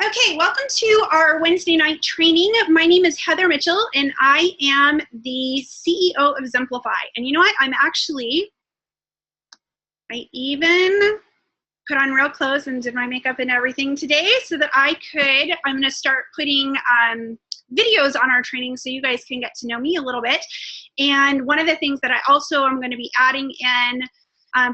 Okay, welcome to our Wednesday night training. My name is Heather Mitchell, and I am the CEO of Zenplify. And you know what? I even put on real clothes and did my makeup and everything today so that I'm going to start putting videos on our training so you guys can get to know me a little bit. And one of the things that I also am going to be adding in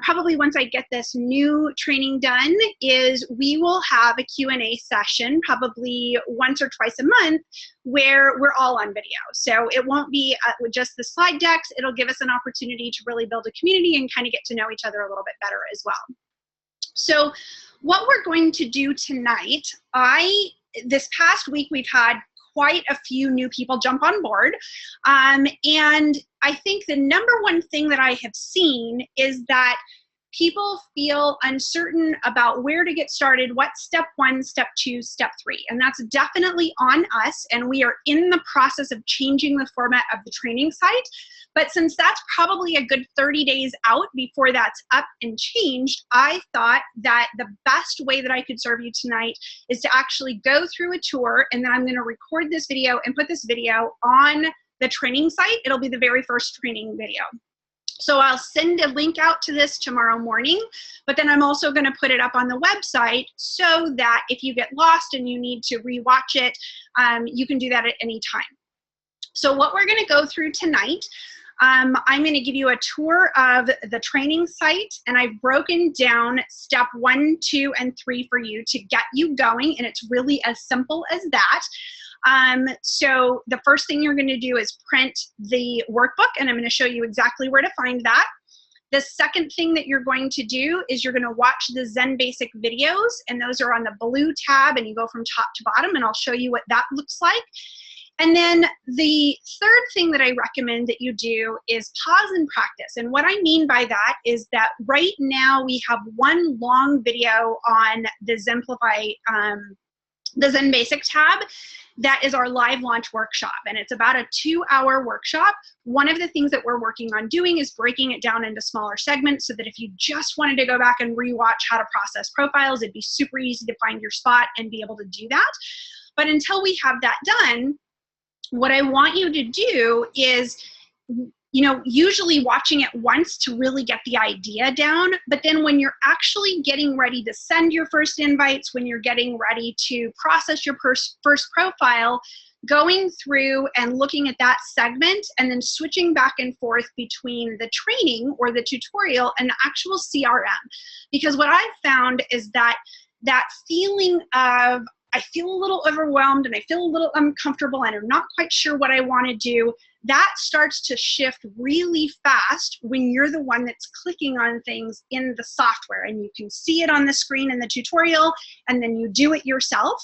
probably once I get this new training done is we will have a Q&A session probably once or twice a month where we're all on video. So it won't be with just the slide decks. It'll give us an opportunity to really build a community and kind of get to know each other a little bit better as well. So what we're going to do tonight, this past week we've had quite a few new people jump on board. And I think the number one thing that I have seen is that people feel uncertain about where to get started, what's step 1, step 2, step 3. And that's definitely on us. And we are in the process of changing the format of the training site. But since that's probably a good 30 days out before that's up and changed, I thought that the best way that I could serve you tonight is to actually go through a tour, and then I'm going to record this video and put this video on the training site. It'll be the very first training video. So I'll send a link out to this tomorrow morning, but then I'm also going to put it up on the website so that if you get lost and you need to rewatch it, you can do that at any time. So what we're going to go through tonight, I'm going to give you a tour of the training site, and I've broken down step 1, 2, and 3 for you to get you going, and it's really as simple as that. So the first thing you're going to do is print the workbook, and I'm going to show you exactly where to find that. The second thing that you're going to do is you're going to watch the Zen Basic videos, and those are on the blue tab, and you go from top to bottom, and I'll show you what that looks like. And then the third thing that I recommend that you do is pause and practice. And what I mean by that is that right now we have one long video on the Zenplify, the Zen Basic tab. That is our live launch workshop, and it's about a 2-hour workshop. One of the things that we're working on doing is breaking it down into smaller segments so that if you just wanted to go back and rewatch how to process profiles, it'd be super easy to find your spot and be able to do that. But until we have that done, what I want you to do is, usually watching it once to really get the idea down, but then when you're actually getting ready to send your first invites, when you're getting ready to process your first profile, going through and looking at that segment and then switching back and forth between the training or the tutorial and the actual CRM. Because what I've found is that feeling of, I feel a little overwhelmed and I feel a little uncomfortable and I'm not quite sure what I want to do, that starts to shift really fast when you're the one that's clicking on things in the software, and you can see it on the screen in the tutorial, and then you do it yourself.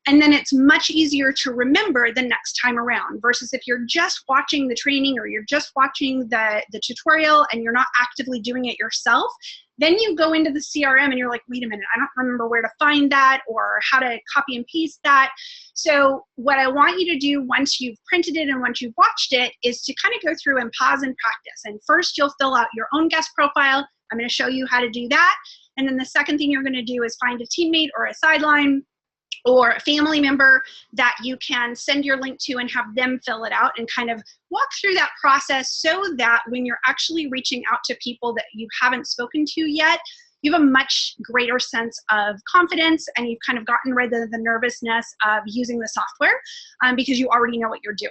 And then it's much easier to remember the next time around versus if you're just watching the training or you're just watching the tutorial and you're not actively doing it yourself. Then you go into the CRM and you're like, wait a minute, I don't remember where to find that or how to copy and paste that. So what I want you to do once you've printed it and once you've watched it is to kind of go through and pause and practice. And first you'll fill out your own guest profile. I'm going to show you how to do that. And then the second thing you're going to do is find a teammate or a sideline or a family member that you can send your link to and have them fill it out and kind of walk through that process so that when you're actually reaching out to people that you haven't spoken to yet, you have a much greater sense of confidence and you've kind of gotten rid of the nervousness of using the software because you already know what you're doing.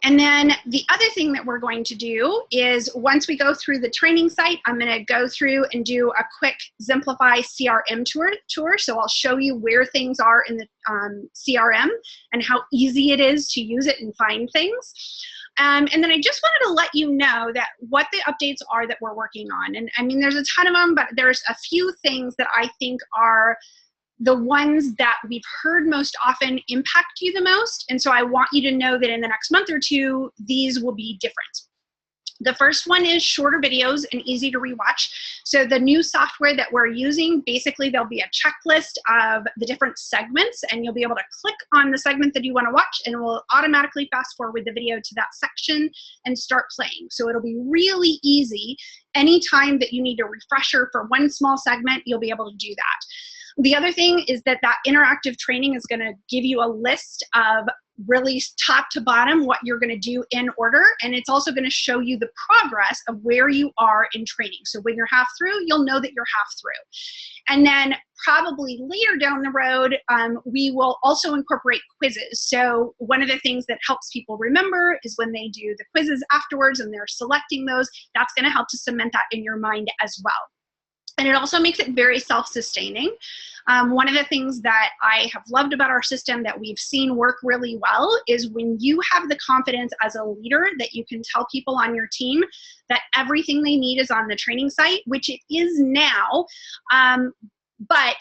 And then the other thing that we're going to do is once we go through the training site, I'm going to go through and do a quick Zenplify CRM tour. So I'll show you where things are in the CRM and how easy it is to use it and find things. And then I just wanted to let you know that what the updates are that we're working on. And I mean, there's a ton of them, but there's a few things that I think are the ones that we've heard most often impact you the most. And so I want you to know that in the next month or two, these will be different. The first one is shorter videos and easy to rewatch. So the new software that we're using, basically there'll be a checklist of the different segments and you'll be able to click on the segment that you want to watch and it will automatically fast forward the video to that section and start playing. So it'll be really easy. Anytime that you need a refresher for one small segment, you'll be able to do that. The other thing is that that interactive training is going to give you a list of really top to bottom what you're going to do in order, and it's also going to show you the progress of where you are in training. So when you're half through, you'll know that you're half through. And then probably later down the road, we will also incorporate quizzes. So one of the things that helps people remember is when they do the quizzes afterwards and they're selecting those, that's going to help to cement that in your mind as well. And it also makes it very self-sustaining. One of the things that I have loved about our system that we've seen work really well is when you have the confidence as a leader that you can tell people on your team that everything they need is on the training site, which it is now, but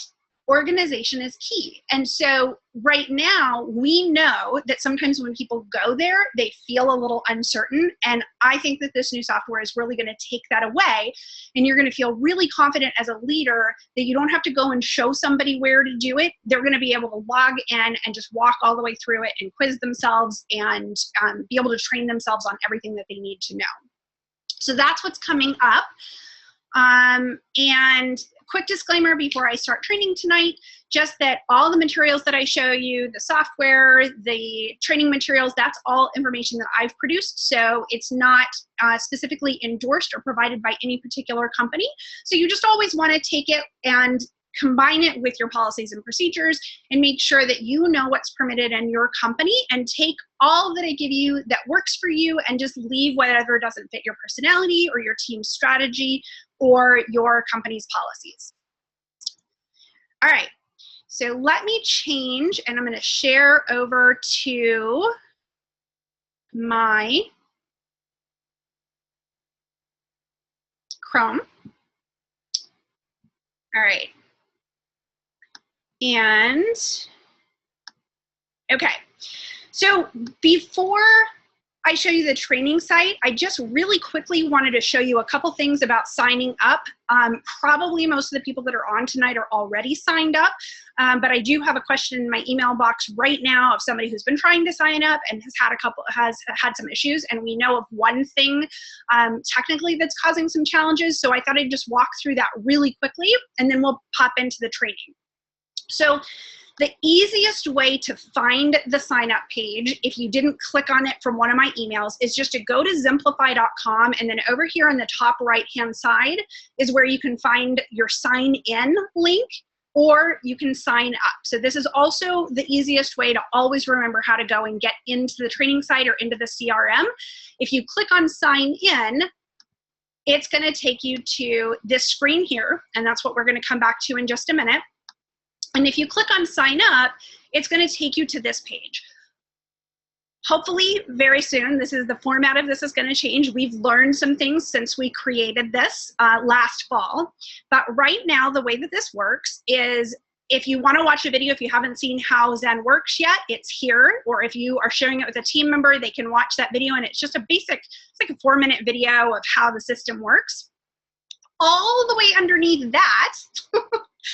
organization is key. And so right now, we know that sometimes when people go there, they feel a little uncertain. And I think that this new software is really going to take that away. And you're going to feel really confident as a leader that you don't have to go and show somebody where to do it. They're going to be able to log in and just walk all the way through it and quiz themselves and be able to train themselves on everything that they need to know. So that's what's coming up. And quick disclaimer before I start training tonight, just that all the materials that I show you, the software, the training materials, that's all information that I've produced. So it's not specifically endorsed or provided by any particular company. So you just always want to take it and combine it with your policies and procedures and make sure that you know what's permitted in your company, and take all that I give you that works for you and just leave whatever doesn't fit your personality or your team's strategy or your company's policies. All right, so let me change, and I'm going to share over to my Chrome. All right. And, okay, so before I show you the training site, I just really quickly wanted to show you a couple things about signing up. Probably most of the people that are on tonight are already signed up, but I do have a question in my email box right now of somebody who's been trying to sign up and has had some issues, and we know of one thing technically that's causing some challenges. So I thought I'd just walk through that really quickly, and then we'll pop into the training. So the easiest way to find the sign up page, if you didn't click on it from one of my emails, is just to go to Zenplify.com, and then over here on the top right hand side is where you can find your sign in link, or you can sign up. So this is also the easiest way to always remember how to go and get into the training site or into the CRM. If you click on sign in, it's going to take you to this screen here, and that's what we're going to come back to in just a minute. And if you click on sign up, it's going to take you to this page. Hopefully very soon, this is the format of this is going to change. We've learned some things since we created this last fall. But right now, the way that this works is if you want to watch a video, if you haven't seen how Zen works yet, it's here. Or if you are sharing it with a team member, they can watch that video. And it's just a basic, it's like a 4-minute video of how the system works. All the way underneath that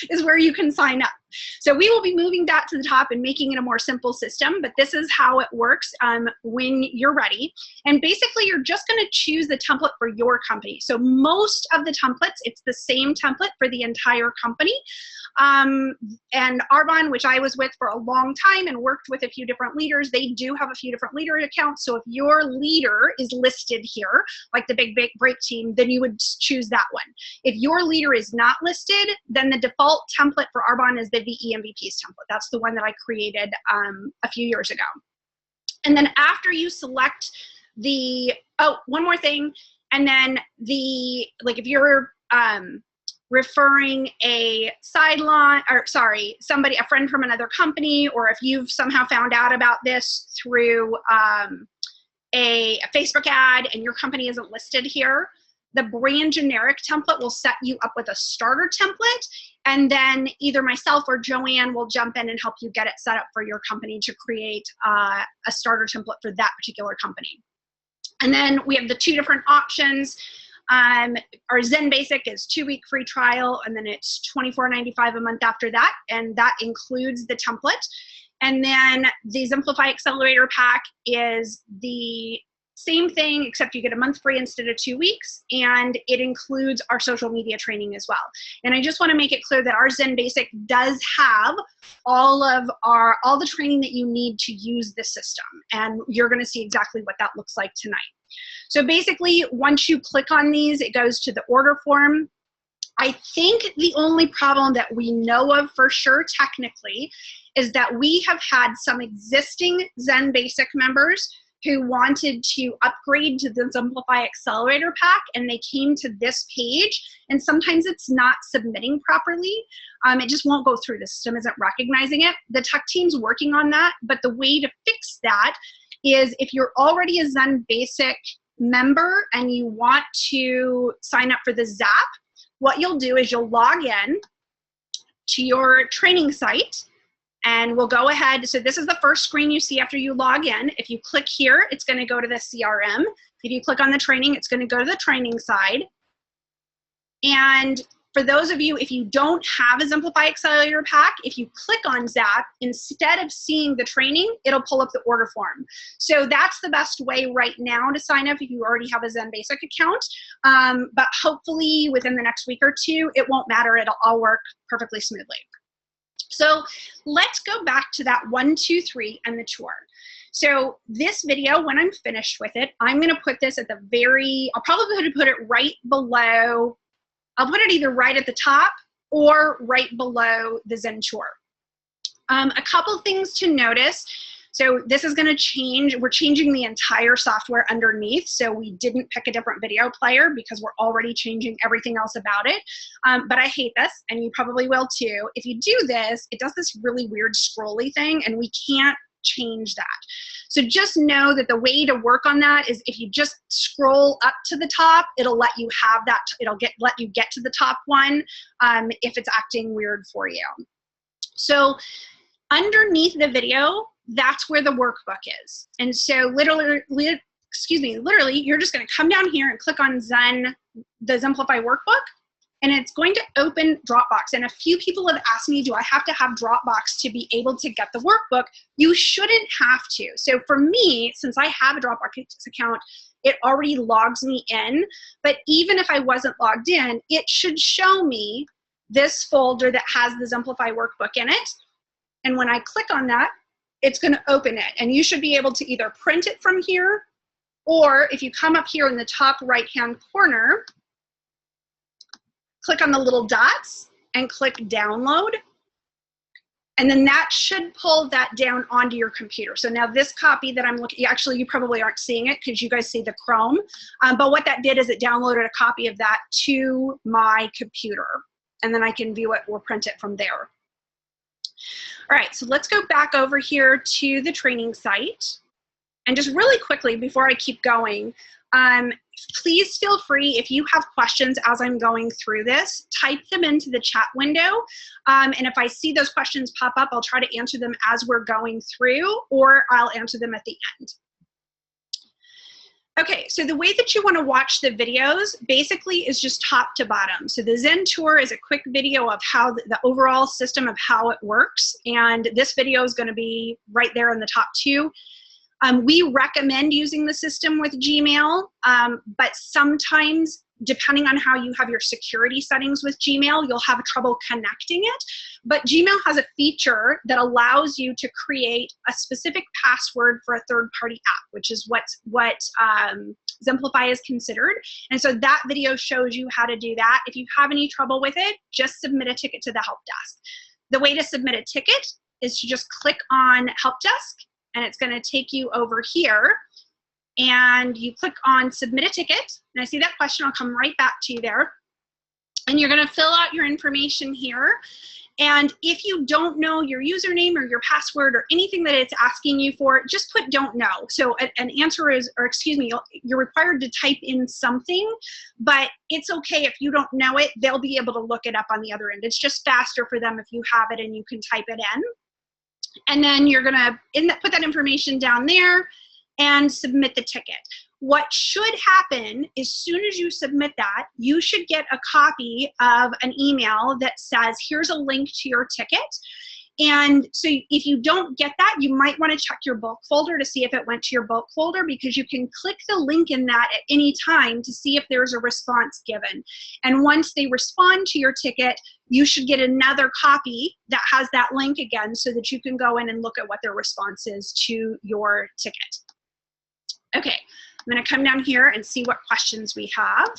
is where you can sign up. So we will be moving that to the top and making it a more simple system, but this is how it works when you're ready. And basically, you're just going to choose the template for your company. So most of the templates, it's the same template for the entire company. And Arbonne, which I was with for a long time and worked with a few different leaders, they do have a few different leader accounts. So if your leader is listed here, like the Big Break team, then you would choose that one. If your leader is not listed, then the default template for Arbonne is the VE MVPs template. That's the one that I created a few years ago. And then after you select the, oh, one more thing. And then the, like if you're referring a sideline, or sorry, somebody, a friend from another company, or if you've somehow found out about this through a Facebook ad and your company isn't listed here, the brand generic template will set you up with a starter template, and then either myself or Joanne will jump in and help you get it set up for your company to create a starter template for that particular company. And then we have the two different options. Our Zen Basic is 2-week free trial, and then it's $24.95 a month after that, and that includes the template. And then the Zenplify Accelerator Pack is the Same thing, except you get a month free instead of 2 weeks, and it includes our social media training as well. And I just want to make it clear that our Zen Basic does have all the training that you need to use the system, and you're going to see exactly what that looks like tonight. So basically, once you click on these, it goes to the order form. I think the only problem that we know of for sure technically is that we have had some existing Zen Basic members who wanted to upgrade to the Zenplify Accelerator Pack, and they came to this page, and sometimes it's not submitting properly. It just won't go through. The system isn't recognizing it. The tech team's working on that, but the way to fix that is if you're already a Zen Basic member and you want to sign up for the ZAP, what you'll do is you'll log in to your training site, and we'll go ahead. So this is the first screen you see after you log in. If you click here, it's going to go to the CRM. If you click on the training, it's going to go to the training side. And for those of you, if you don't have a Zenplify Accelerator Pack, if you click on ZAP, instead of seeing the training, it'll pull up the order form. So that's the best way right now to sign up if you already have a Zen Basic account. But hopefully within the next week or two, it won't matter. It'll all work perfectly smoothly. So let's go back to that 1, 2, 3 and the tour. So this video, when I'm finished with it, I'm going to put this at the very, I'll probably put it right below. I'll put it either right at the top or right below the Zen tour. A couple things to notice. So this is going to change. We're changing the entire software underneath. So we didn't pick a different video player because we're already changing everything else about it. But I hate this, and you probably will too. If you do this, it does this really weird scrolly thing, and we can't change that. So just know that the way to work on that is if you just scroll up to the top, it'll let you have that. It'll let you get to the top one if it's acting weird for you. So underneath the video, that's where the workbook is. And so literally, you're just going to come down here and click on the Zenplify workbook, and it's going to open Dropbox. And a few people have asked me, do I have to have Dropbox to be able to get the workbook? You shouldn't have to. So for me, since I have a Dropbox account, it already logs me in. But even if I wasn't logged in, it should show me this folder that has the Zenplify workbook in it. And when I click on that, it's going to open it. And you should be able to either print it from here, or if you come up here in the top right-hand corner, click on the little dots and click download. And then that should pull that down onto your computer. So now this copy that I'm looking, actually you probably aren't seeing it because you guys see the Chrome. But what that did is it downloaded a copy of that to my computer. And then I can view it or print it from there. All right, so let's go back over here to the training site. And just really quickly, before I keep going, please feel free, if you have questions as I'm going through this, type them into the chat window. And if I see those questions pop up, I'll try to answer them as we're going through, or I'll answer them at the end. Okay, so the way that you want to watch the videos basically is just top to bottom. So the Zen tour is a quick video of how the overall system of how it works. And this video is going to be right there in the top two. We recommend using the system with Gmail, but sometimes, depending on how you have your security settings with Gmail, you'll have trouble connecting it. But Gmail has a feature that allows you to create a specific password for a third-party app, which is what Zenplify is considered. And so that video shows you how to do that. If you have any trouble with it, just submit a ticket to the help desk. The way to submit a ticket is to just click on Help Desk, and it's going to take you over here. And you click on Submit a Ticket. And I see that question. I'll come right back to you there. And you're going to fill out your information here. And if you don't know your username or your password or anything that it's asking you for, just put don't know. So an answer is, or excuse me, you're required to type in something, but it's okay if you don't know it. They'll be able to look it up on the other end. It's just faster for them if you have it and you can type it in. And then you're going to put that information down there and submit the ticket. What should happen as soon as you submit that, you should get a copy of an email that says, here's a link to your ticket. And so if you don't get that, you might want to check your bulk folder to see if it went to your bulk folder, because you can click the link in that at any time to see if there's a response given. And once they respond to your ticket, you should get another copy that has that link again so that you can go in and look at what their response is to your ticket. Okay, I'm going to come down here and see what questions we have.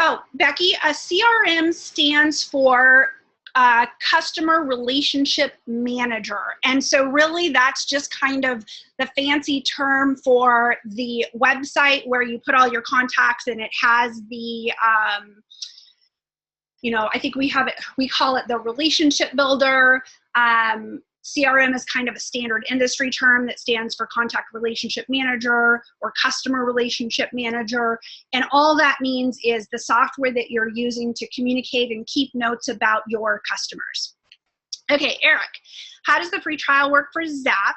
Oh, Becky, a CRM stands for Customer Relationship Manager. And so really that's just kind of the fancy term for the website where you put all your contacts, and it has the, you know, I think we call it the relationship builder. CRM is kind of a standard industry term that stands for Contact Relationship Manager or Customer Relationship Manager. And all that means is the software that you're using to communicate and keep notes about your customers. Okay, Eric, how does the free trial work for Zap?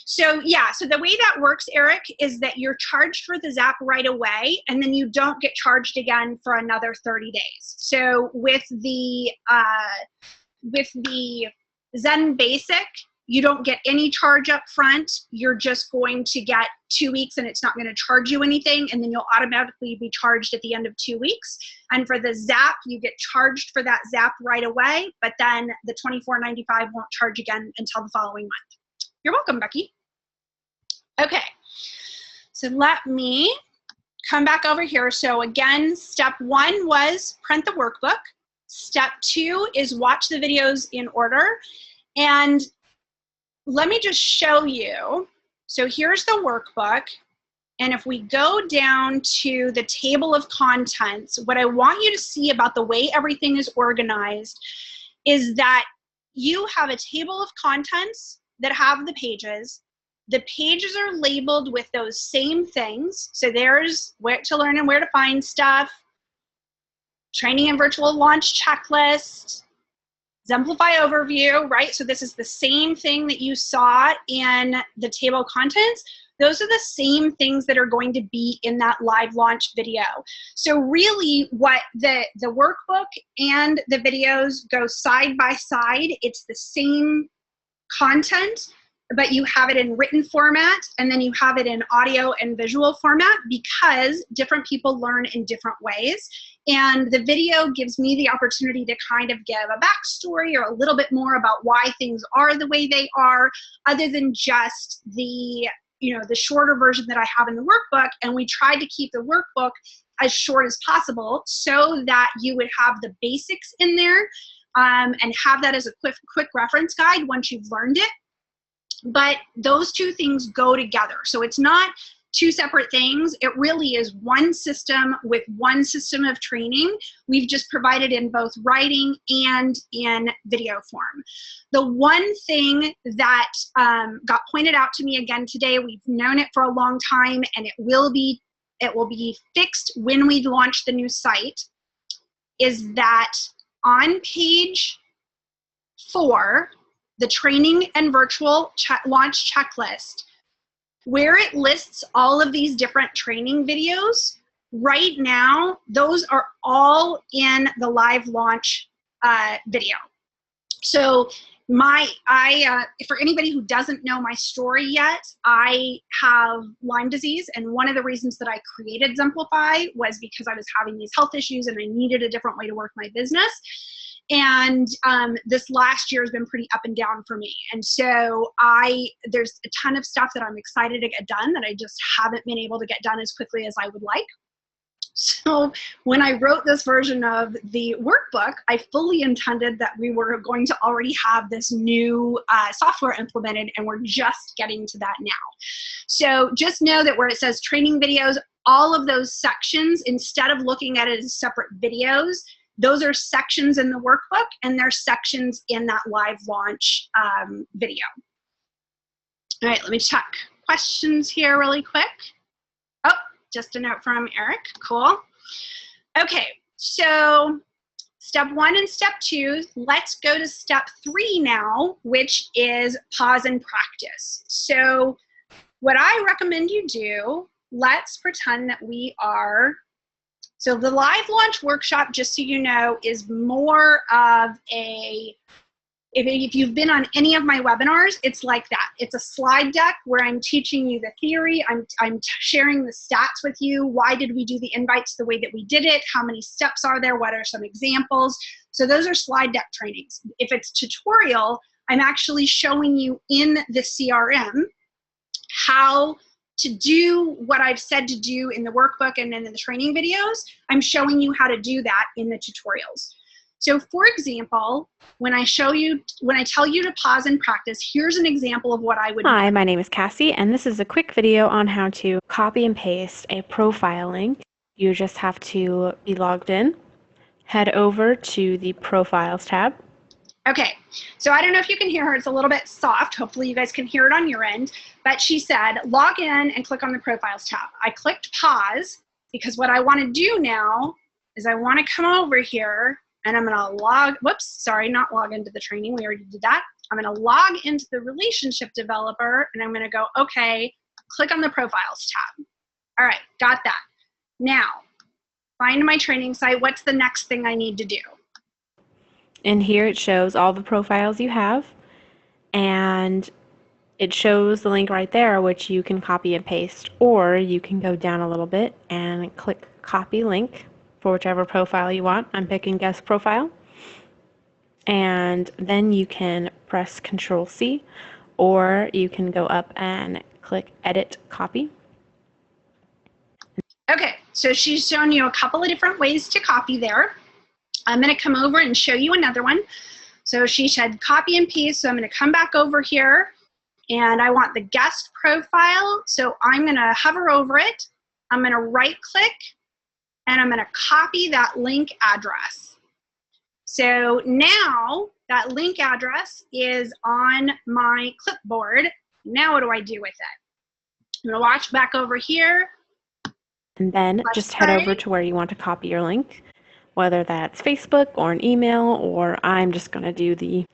So yeah, so the way that works, Eric, is that you're charged for the Zap right away, and then you don't get charged again for another 30 days. So with the Zen Basic, you don't get any charge up front. You're just going to get 2 weeks, and it's not going to charge you anything, and then you'll automatically be charged at the end of 2 weeks. And for the Zap, you get charged for that Zap right away, but then the $24.95 won't charge again until the following month. You're welcome, Becky. Okay, so let me come back over here. So again, step 1 was print the workbook. Step 2 is watch the videos in order. And let me just show you. So here's the workbook. And if we go down to the table of contents, what I want you to see about the way everything is organized is that you have a table of contents that have the pages. The pages are labeled with those same things. So there's where to learn and where to find stuff, training and virtual launch checklist, Zenplify overview, right? So this is the same thing that you saw in the table of contents. Those are the same things that are going to be in that live launch video. So really what the workbook and the videos go side by side. It's the same content, but you have it in written format, and then you have it in audio and visual format, because different people learn in different ways. And the video gives me the opportunity to kind of give a backstory or a little bit more about why things are the way they are, other than just the, you know, the shorter version that I have in the workbook. And we tried to keep the workbook as short as possible so that you would have the basics in there and have that as a quick reference guide once you've learned it. But those two things go together. So it's not two separate things. It really is one system with one system of training. We've just provided in both writing and in video form. The one thing that got pointed out to me again today, we've known it for a long time, and it will be fixed when we launch the new site, is that on page 4, the training and virtual launch checklist, where it lists all of these different training videos, right now, those are all in the live launch video. So for anybody who doesn't know my story yet, I have Lyme disease, and one of the reasons that I created Zenplify was because I was having these health issues and I needed a different way to work my business. And this last year has been pretty up and down for me. And so there's a ton of stuff that I'm excited to get done that I just haven't been able to get done as quickly as I would like. So when I wrote this version of the workbook, I fully intended that we were going to already have this new software implemented, and we're just getting to that now. So just know that where it says training videos, all of those sections, instead of looking at it as separate videos, those are sections in the workbook, and they're sections in that live launch video. All right, let me check questions here really quick. Oh, just a note from Eric. Cool. Okay, so step 1 and step 2, let's go to step 3 now, which is pause and practice. So what I recommend you do, let's pretend that we are So the live launch workshop, just so you know, is more of a, if you've been on any of my webinars, it's like that. It's a slide deck where I'm teaching you the theory. I'm sharing the stats with you. Why did we do the invites the way that we did it? How many steps are there? What are some examples? So those are slide deck trainings. If it's tutorial, I'm actually showing you in the CRM how to do what I've said to do in the workbook and then in the training videos. I'm showing you how to do that in the tutorials. So for example, when I tell you to pause and practice, here's an example of what I would do. Hi, my name is Cassie, and this is a quick video on how to copy and paste a profile link. You just have to be logged in, head over to the Profiles tab. Okay, so I don't know if you can hear her. It's a little bit soft. Hopefully you guys can hear it on your end. But she said, log in and click on the Profiles tab. I clicked pause because what I want to do now is I want to come over here and I'm going to not log into the training. We already did that. I'm going to log into the relationship developer and I'm going to go, okay, click on the Profiles tab. All right, got that. Now, find my training site. What's the next thing I need to do? And here it shows all the profiles you have, and it shows the link right there, which you can copy and paste, or you can go down a little bit and click copy link for whichever profile you want. I'm picking guest profile. And then you can press Control-C, or you can go up and click edit copy. Okay, so she's shown you a couple of different ways to copy there. I'm going to come over and show you another one. So she said copy and paste, so I'm going to come back over here and I want the guest profile. So I'm going to hover over it. I'm going to right click and I'm going to copy that link address. So now that link address is on my clipboard. Now what do I do with it? I'm going to watch back over here. And then just head over to where you want to copy your link, whether that's Facebook or an email, or I'm just going to do the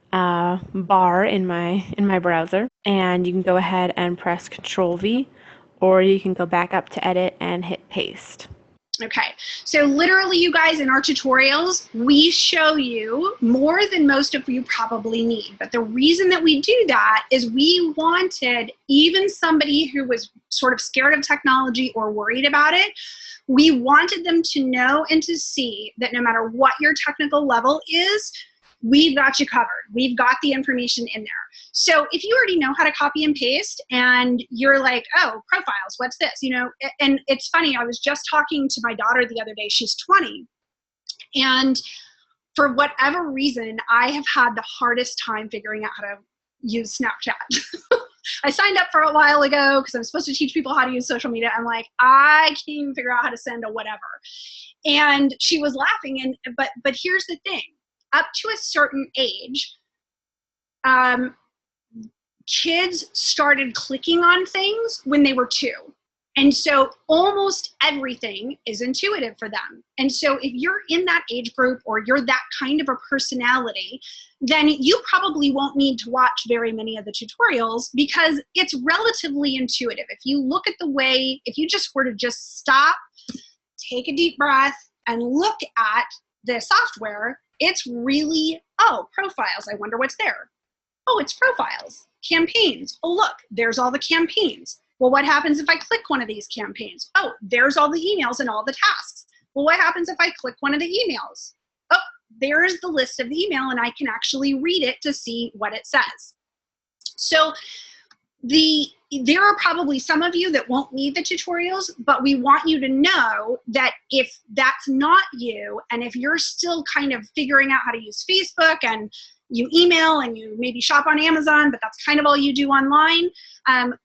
bar in my browser. And you can go ahead and press Control-V, or you can go back up to edit and hit paste. Okay, so literally you guys in our tutorials, we show you more than most of you probably need. But the reason that we do that is we wanted even somebody who was sort of scared of technology or worried about it, we wanted them to know and to see that no matter what your technical level is, we've got you covered. We've got the information in there. So if you already know how to copy and paste and you're like, oh, profiles, what's this? You know, and it's funny, I was just talking to my daughter the other day, she's 20. And for whatever reason, I have had the hardest time figuring out how to use Snapchat. I signed up for a while ago because I'm supposed to teach people how to use social media. I'm like, I can't even figure out how to send a whatever. And she was laughing. But here's the thing. Up to a certain age, kids started clicking on things when they were 2. And so almost everything is intuitive for them. And so if you're in that age group or you're that kind of a personality, then you probably won't need to watch very many of the tutorials because it's relatively intuitive. If you look at the way, if you just were to just stop, take a deep breath, and look at the software, it's really, oh, profiles, I wonder what's there. Oh, it's profiles. Campaigns, oh look, there's all the campaigns. Well, what happens if I click one of these campaigns? Oh, there's all the emails and all the tasks. Well, what happens if I click one of the emails? Oh, there's the list of the email and I can actually read it to see what it says. So there are probably some of you that won't need the tutorials, but we want you to know that if that's not you, and if you're still kind of figuring out how to use Facebook and you email and you maybe shop on Amazon, but that's kind of all you do online,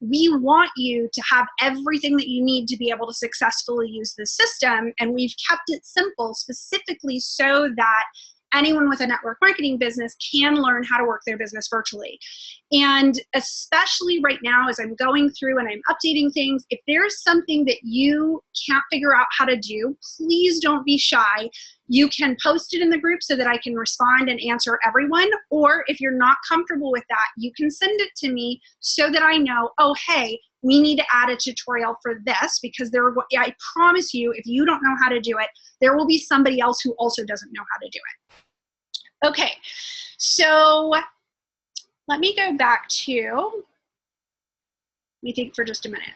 we want you to have everything that you need to be able to successfully use the system. And we've kept it simple specifically so that anyone with a network marketing business can learn how to work their business virtually. And especially right now, as I'm going through and I'm updating things, if there's something that you can't figure out how to do, please don't be shy. You can post it in the group so that I can respond and answer everyone. Or if you're not comfortable with that, you can send it to me so that I know, oh, hey, we need to add a tutorial for this, because I promise you, if you don't know how to do it, there will be somebody else who also doesn't know how to do it. Okay, so let me go back to, let me think for just a minute.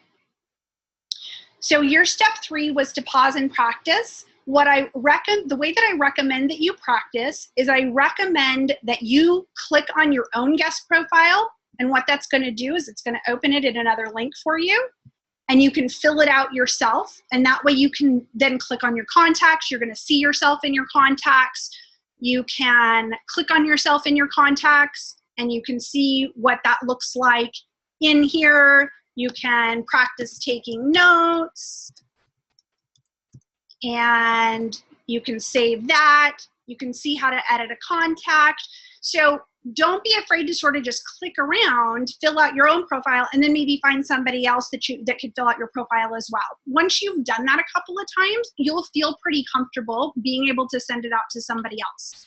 So your step 3 was to pause and practice. The way that I recommend that you practice is I recommend that you click on your own guest profile, and what that's going to do is it's going to open it in another link for you, and you can fill it out yourself, and that way you can then click on your contacts. You're going to see yourself in your contacts. You can click on yourself in your contacts, and you can see what that looks like in here. You can practice taking notes, and you can save that. You can see how to edit a contact. So don't be afraid to sort of just click around, fill out your own profile, and then maybe find somebody else that could fill out your profile as well. Once you've done that a couple of times, you'll feel pretty comfortable being able to send it out to somebody else.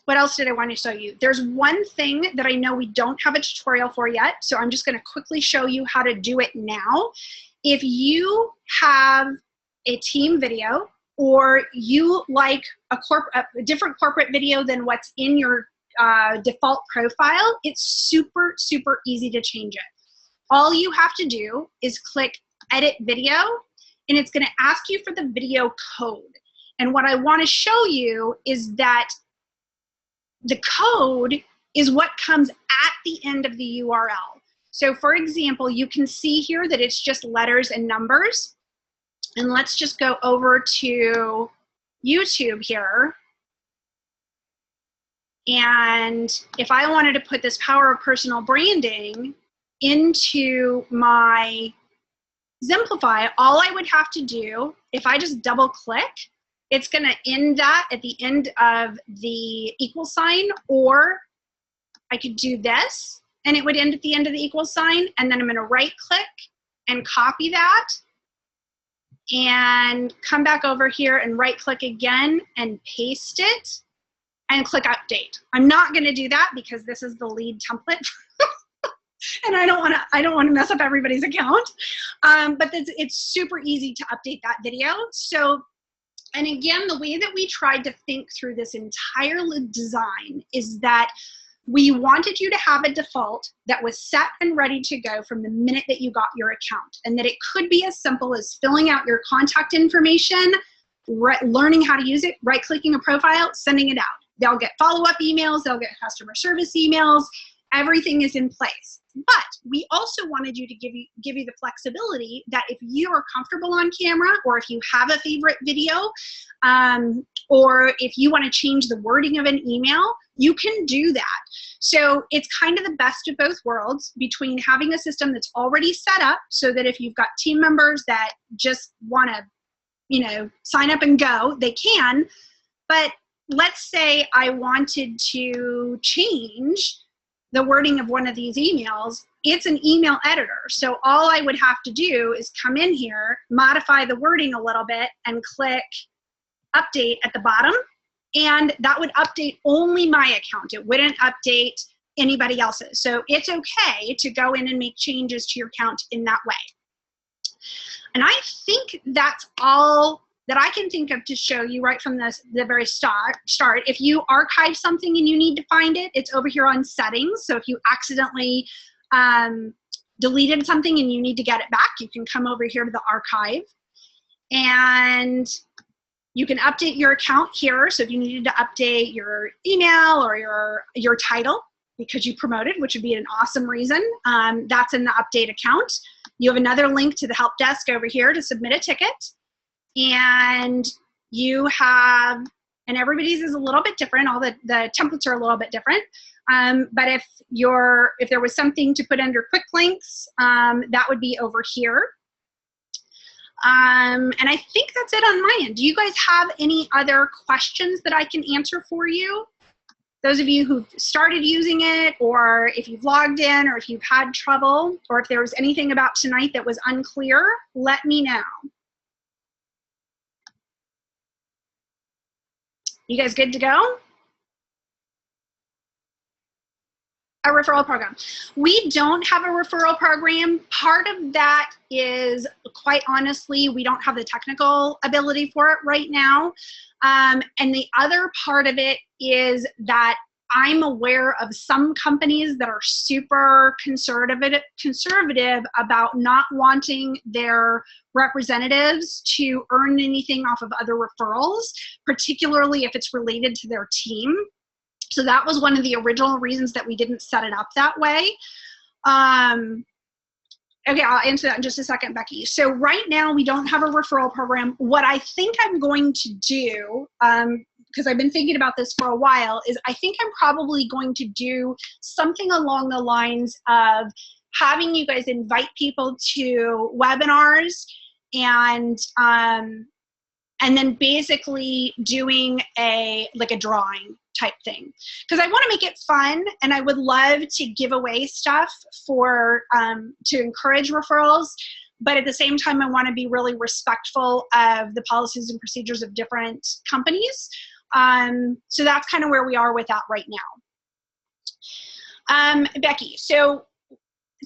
What else did I want to show you? There's one thing that I know we don't have a tutorial for yet, so I'm just going to quickly show you how to do it now. If you have a team video, or you like a different corporate video than what's in your default profile, it's super, super easy to change it. All you have to do is click Edit Video, and it's going to ask you for the video code. And what I want to show you is that the code is what comes at the end of the URL. So for example, you can see here that it's just letters and numbers. And let's just go over to YouTube here. And if I wanted to put this power of personal branding into my Zenplify, all I would have to do, if I just double click, it's going to end that at the end of the equal sign, or I could do this and it would end at the end of the equal sign, and then I'm going to right click and copy that and come back over here and right click again and paste it and click update. I'm not going to do that because this is the lead template and I don't want to mess up everybody's account. But it's super easy to update that video. So, and again, the way that we tried to think through this entire design is that we wanted you to have a default that was set and ready to go from the minute that you got your account, and that it could be as simple as filling out your contact information, learning how to use it, right-clicking a profile, sending it out. They'll get follow-up emails, they'll get customer service emails, everything is in place. But we also wanted you to give you the flexibility that if you are comfortable on camera, or if you have a favorite video, or if you want to change the wording of an email, you can do that. So it's kind of the best of both worlds, between having a system that's already set up so that if you've got team members that just want to, sign up and go, they can. But let's say I wanted to change the wording of one of these emails. It's an email editor. So all I would have to do is come in here, modify the wording a little bit, and click update at the bottom. And that would update only my account. It wouldn't update anybody else's. So it's okay to go in and make changes to your account in that way. And I think that's all that I can think of to show you right from the very start. If you archive something and you need to find it, it's over here on settings. So if you accidentally deleted something and you need to get it back, you can come over here to the archive. And you can update your account here. So if you needed to update your email or your title because you promoted, which would be an awesome reason, that's in the update account. You have another link to the help desk over here to submit a ticket. And you have, and everybody's is a little bit different. All the templates are a little bit different. But if there was something to put under quick links, that would be over here. And I think that's it on my end. Do you guys have any other questions that I can answer for you? Those of you who've started using it, or if you've logged in, or if you've had trouble, or if there was anything about tonight that was unclear, let me know. You guys good to go? All referral program. We don't have a referral program. Part of that is, quite honestly, we don't have the technical ability for it right now. And the other part of it is that I'm aware of some companies that are super conservative about not wanting their representatives to earn anything off of other referrals, particularly if it's related to their team. So that was one of the original reasons that we didn't set it up that way. Okay, I'll answer that in just a second, Becky. So right now we don't have a referral program. What I think I'm going to do, because I've been thinking about this for a while, is I think I'm probably going to do something along the lines of having you guys invite people to webinars and then basically doing a drawing type thing, because I want to make it fun, and I would love to give away stuff for to encourage referrals, but at the same time I want to be really respectful of the policies and procedures of different companies. So that's kind of where we are with that right now. Becky, so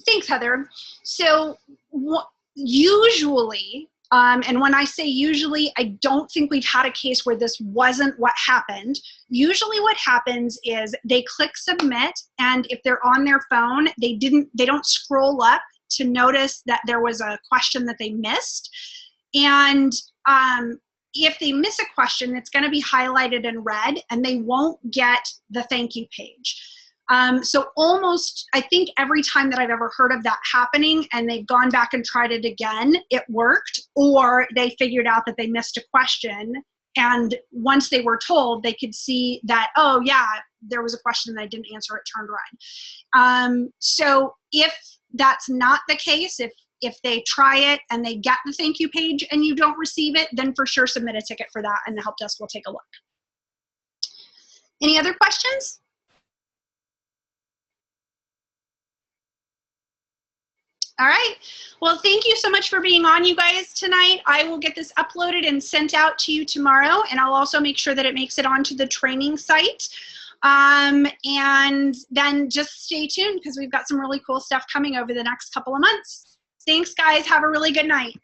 thanks, Heather. So usually, and when I say usually, I don't think we've had a case where this wasn't what happened. Usually what happens is they click submit, and if they're on their phone, they don't scroll up to notice that there was a question that they missed. And if they miss a question, it's going to be highlighted in red, and they won't get the thank you page. So almost, I think every time that I've ever heard of that happening and they've gone back and tried it again, it worked, or they figured out that they missed a question, and once they were told, they could see that, oh yeah, there was a question and I didn't answer, it turned red. So if that's not the case, if they try it and they get the thank you page and you don't receive it, then for sure submit a ticket for that, and the help desk will take a look. Any other questions? All right. Well, thank you so much for being on, you guys, tonight. I will get this uploaded and sent out to you tomorrow, and I'll also make sure that it makes it onto the training site. And then just stay tuned, because we've got some really cool stuff coming over the next couple of months. Thanks, guys. Have a really good night.